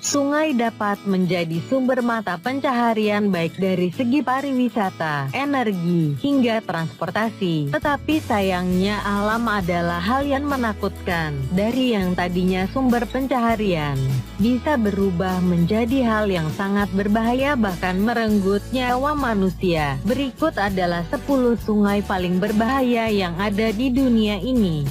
Sungai dapat menjadi sumber mata pencaharian baik dari segi pariwisata, energi, hingga transportasi. Tetapi sayangnya alam adalah hal yang menakutkan. Dari yang tadinya sumber pencaharian, bisa berubah menjadi hal yang sangat berbahaya bahkan merenggut nyawa manusia. Berikut adalah 10 sungai paling berbahaya yang ada di dunia ini.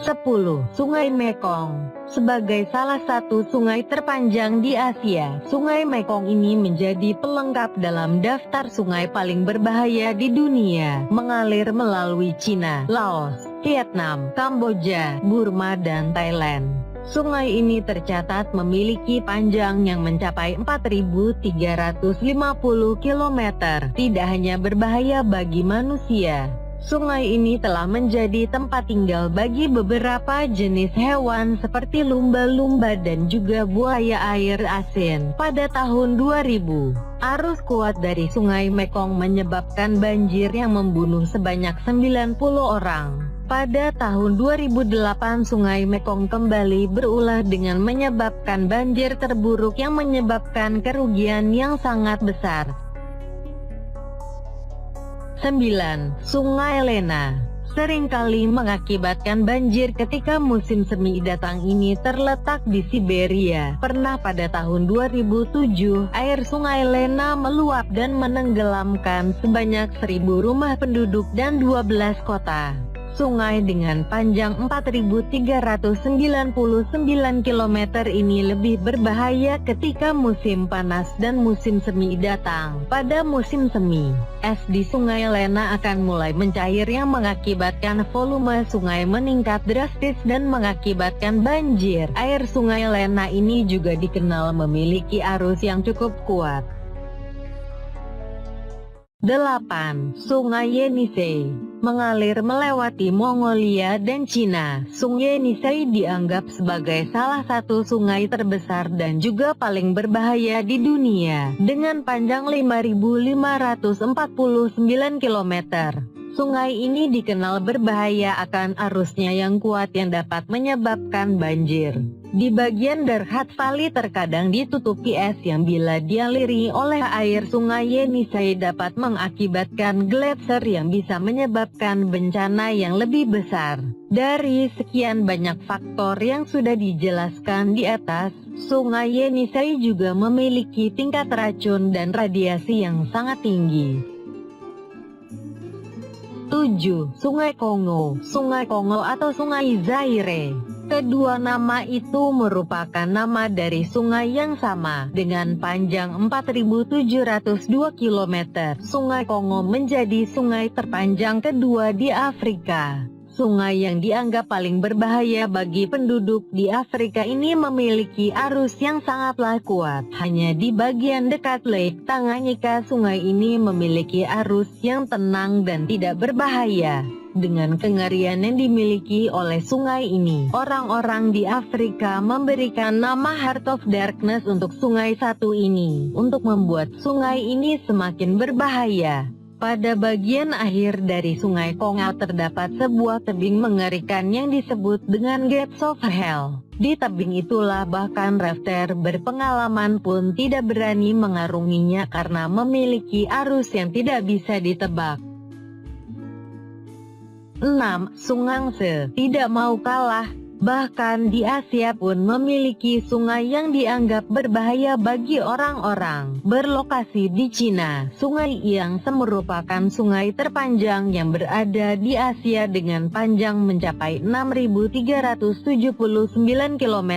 10. Sungai Mekong. Sebagai salah satu sungai terpanjang di Asia, Sungai Mekong ini menjadi pelengkap dalam daftar sungai paling berbahaya di dunia, mengalir melalui Cina, Laos, Vietnam, Kamboja, Burma dan Thailand. Sungai ini tercatat memiliki panjang yang mencapai 4.350 km. Tidak hanya berbahaya bagi manusia, sungai ini telah menjadi tempat tinggal bagi beberapa jenis hewan seperti lumba-lumba dan juga buaya air asin. Pada tahun 2000, arus kuat dari Sungai Mekong menyebabkan banjir yang membunuh sebanyak 90 orang. Pada tahun 2008 Sungai Mekong kembali berulah dengan menyebabkan banjir terburuk yang menyebabkan kerugian yang sangat besar. 9. Sungai Lena. Seringkali mengakibatkan banjir ketika musim semi datang. Ini terletak di Siberia. Pernah pada tahun 2007, air Sungai Lena meluap dan menenggelamkan sebanyak 1.000 rumah penduduk dan 12 kota. Sungai dengan panjang 4.399 km ini lebih berbahaya ketika musim panas dan musim semi datang. Pada musim semi, es di Sungai Lena akan mulai mencair yang mengakibatkan volume sungai meningkat drastis dan mengakibatkan banjir. Air Sungai Lena ini juga dikenal memiliki arus yang cukup kuat. 8. Sungai Yenisei. Mengalir melewati Mongolia dan Cina, Sungai Yenisei dianggap sebagai salah satu sungai terbesar dan juga paling berbahaya di dunia, dengan panjang 5.549 km. Sungai ini dikenal berbahaya akan arusnya yang kuat yang dapat menyebabkan banjir. Di bagian Darhat Valley terkadang ditutupi es yang bila dialiri oleh air Sungai Yenisei dapat mengakibatkan gletser yang bisa menyebabkan bencana yang lebih besar. Dari sekian banyak faktor yang sudah dijelaskan di atas, Sungai Yenisei juga memiliki tingkat racun dan radiasi yang sangat tinggi. 7. Sungai Kongo. Sungai Kongo atau Sungai Zaire. Kedua nama itu merupakan nama dari sungai yang sama, dengan panjang 4.702 km. Sungai Kongo menjadi sungai terpanjang kedua di Afrika. Sungai yang dianggap paling berbahaya bagi penduduk di Afrika ini memiliki arus yang sangatlah kuat. Hanya di bagian dekat Lake Tanganyika sungai ini memiliki arus yang tenang dan tidak berbahaya. Dengan kengerian yang dimiliki oleh sungai ini, orang-orang di Afrika memberikan nama Heart of Darkness untuk sungai satu ini, untuk membuat sungai ini semakin berbahaya. Pada bagian akhir dari Sungai Kongo terdapat sebuah tebing mengerikan yang disebut dengan Gates of Hell. Di tebing itulah bahkan rafter berpengalaman pun tidak berani mengarunginya karena memiliki arus yang tidak bisa ditebak. 6. Sungangse. Tidak mau kalah, bahkan di Asia pun memiliki sungai yang dianggap berbahaya bagi orang-orang. Berlokasi di Cina, Sungai Yangtze merupakan sungai terpanjang yang berada di Asia dengan panjang mencapai 6.379 km.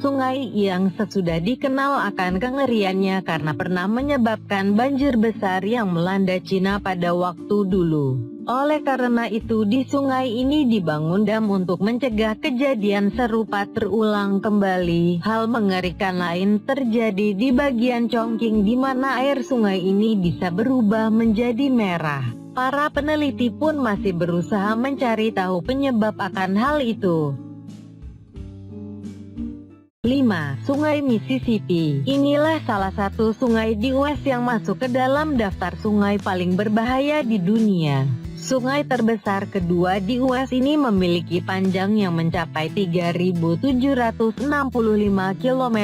Sungai Yangtze sudah dikenal akan kengeriannya karena pernah menyebabkan banjir besar yang melanda Cina pada waktu dulu. Oleh karena itu di sungai ini dibangun dam untuk mencegah kejadian serupa terulang kembali. Hal mengerikan lain terjadi di bagian Chongqing di mana air sungai ini bisa berubah menjadi merah. Para peneliti pun masih berusaha mencari tahu penyebab akan hal itu. 5. Sungai Mississippi. Inilah salah satu sungai di US yang masuk ke dalam daftar sungai paling berbahaya di dunia. Sungai terbesar kedua di US ini memiliki panjang yang mencapai 3.765 km,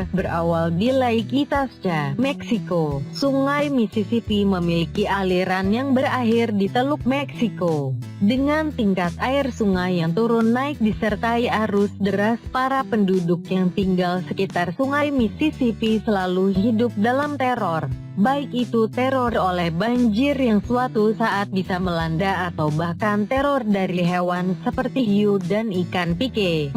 berawal di Lake Itasca, Meksiko. Sungai Mississippi memiliki aliran yang berakhir di Teluk Meksiko. Dengan tingkat air sungai yang turun naik disertai arus deras, para penduduk yang tinggal sekitar Sungai Mississippi selalu hidup dalam teror. Baik itu teror oleh banjir yang suatu saat bisa melanda atau bahkan teror dari hewan seperti hiu dan ikan pike.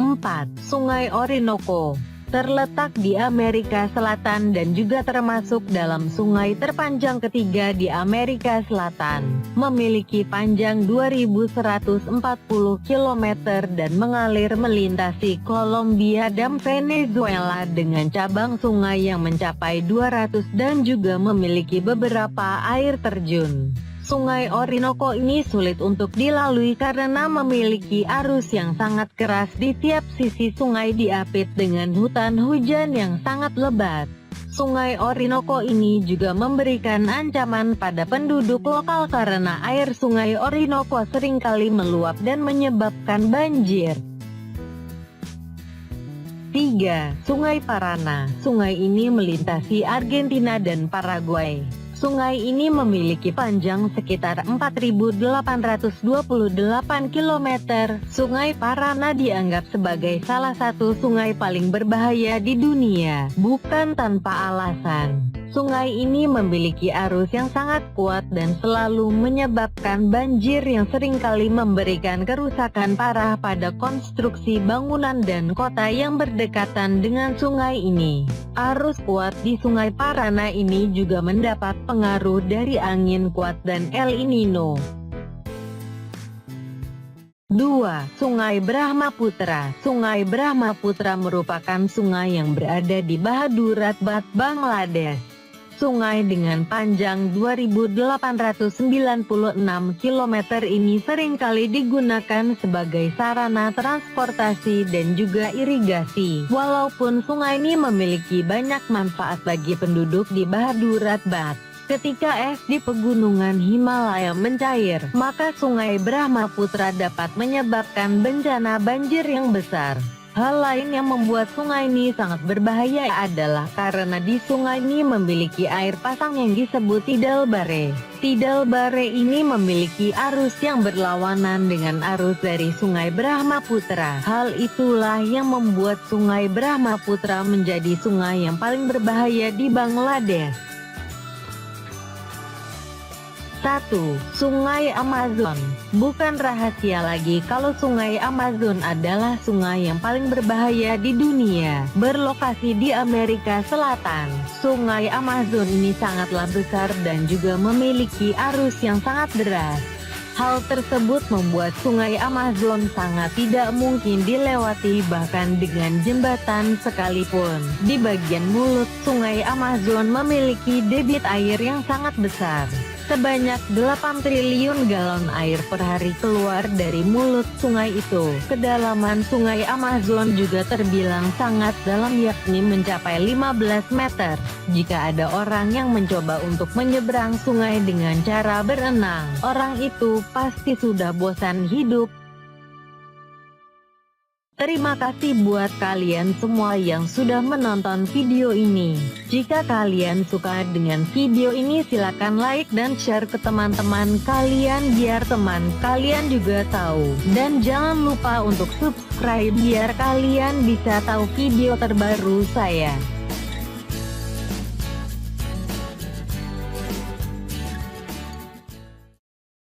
4. Sungai Orinoco terletak di Amerika Selatan dan juga termasuk dalam sungai terpanjang ketiga di Amerika Selatan. Memiliki panjang 2.140 km dan mengalir melintasi Kolombia dan Venezuela dengan cabang sungai yang mencapai 200 dan juga memiliki beberapa air terjun. Sungai Orinoco ini sulit untuk dilalui karena memiliki arus yang sangat keras. Di tiap sisi sungai diapit dengan hutan hujan yang sangat lebat. Sungai Orinoco ini juga memberikan ancaman pada penduduk lokal karena air sungai Orinoco seringkali meluap dan menyebabkan banjir. 3. Sungai Parana. Sungai ini melintasi Argentina dan Paraguay. Sungai ini memiliki panjang sekitar 4.828 km. Sungai Parana dianggap sebagai salah satu sungai paling berbahaya di dunia, bukan tanpa alasan. Sungai ini memiliki arus yang sangat kuat dan selalu menyebabkan banjir yang seringkali memberikan kerusakan parah pada konstruksi bangunan dan kota yang berdekatan dengan sungai ini. Arus kuat di Sungai Parana ini juga mendapat pengaruh dari angin kuat dan El Nino. 2. Sungai Brahmaputra. Sungai Brahmaputra merupakan sungai yang berada di Bahadurabad, Bangladesh. Sungai dengan panjang 2.896 km ini seringkali digunakan sebagai sarana transportasi dan juga irigasi. Walaupun sungai ini memiliki banyak manfaat bagi penduduk di Bahadurabad, ketika es di pegunungan Himalaya mencair, maka Sungai Brahmaputra dapat menyebabkan bencana banjir yang besar. Hal lain yang membuat sungai ini sangat berbahaya adalah karena di sungai ini memiliki air pasang yang disebut tidal bare. Tidal bare ini memiliki arus yang berlawanan dengan arus dari Sungai Brahmaputra. Hal itulah yang membuat Sungai Brahmaputra menjadi sungai yang paling berbahaya di Bangladesh. 1. Sungai Amazon. Bukan rahasia lagi kalau Sungai Amazon adalah sungai yang paling berbahaya di dunia. Berlokasi di Amerika Selatan, Sungai Amazon ini sangatlah besar dan juga memiliki arus yang sangat deras. Hal tersebut membuat Sungai Amazon sangat tidak mungkin dilewati bahkan dengan jembatan sekalipun. Di bagian mulut Sungai Amazon memiliki debit air yang sangat besar. Sebanyak 8 triliun galon air per hari keluar dari mulut sungai itu. Kedalaman Sungai Amazon juga terbilang sangat dalam, yakni mencapai 15 meter. Jika ada orang yang mencoba untuk menyeberang sungai dengan cara berenang, orang itu pasti sudah bosan hidup. Terima kasih buat kalian semua yang sudah menonton video ini. Jika kalian suka dengan video ini, silakan like dan share ke teman-teman kalian biar teman kalian juga tahu. Dan jangan lupa untuk subscribe biar kalian bisa tahu video terbaru saya.